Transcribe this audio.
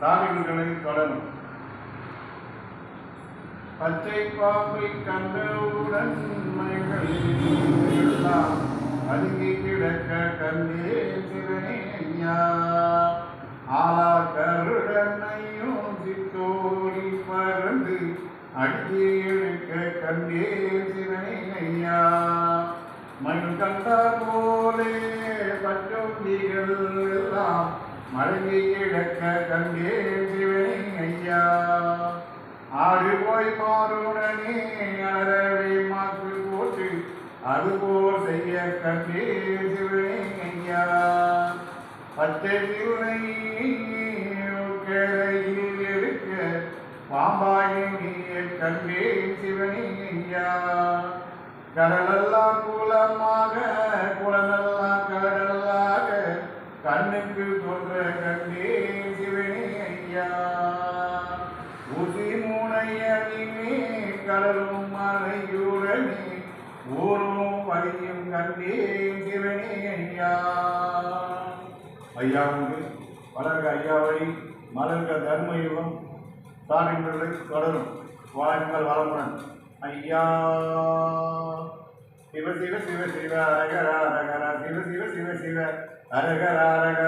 சாமிகளை தொடரும். பச்சை பாம்பை கண்டவுடன் எல்லாம் அருகி கிடக்க கண்டே சிவனையா ஆலா கருடனையும் சித்தோடி பறந்து அடியே எடுக்க கண்டே சிவனையா மண் கண்டார் போலே பச்சோந்திகள் எல்லாம் மழங்கி கிடக்க கண்டே சிவனையா ஆடு போய் மாறுடனே அறவை மாற்று போட்டு அதுபோல் செய்ய கண்டே சிவனையா பச்சை சிவனை கிளையில் எடுக்க பாம்பாகி நீய கண்டே சிவனையா கடலெல்லாம் குலமாக குளமெல்லாம் கடலாக கண்ணுக்கு தோன்ற கண்டே சிவனையா ஊசி மூனையடிமே கடலும் மலையுடனே ஊரும் வழியும் கண்டே சிவனையா ஐயா உண்டு வளர்க ஐயா வழி மலர்க தர்மயுகம் சாமிகளை தொடரும். வாழ்ங்கள் வளமுடன். ஐயா சிவ சிவ சிவ சிவ அரகர அரகர சிவ சிவ சிவ சிவ அரகர அரகர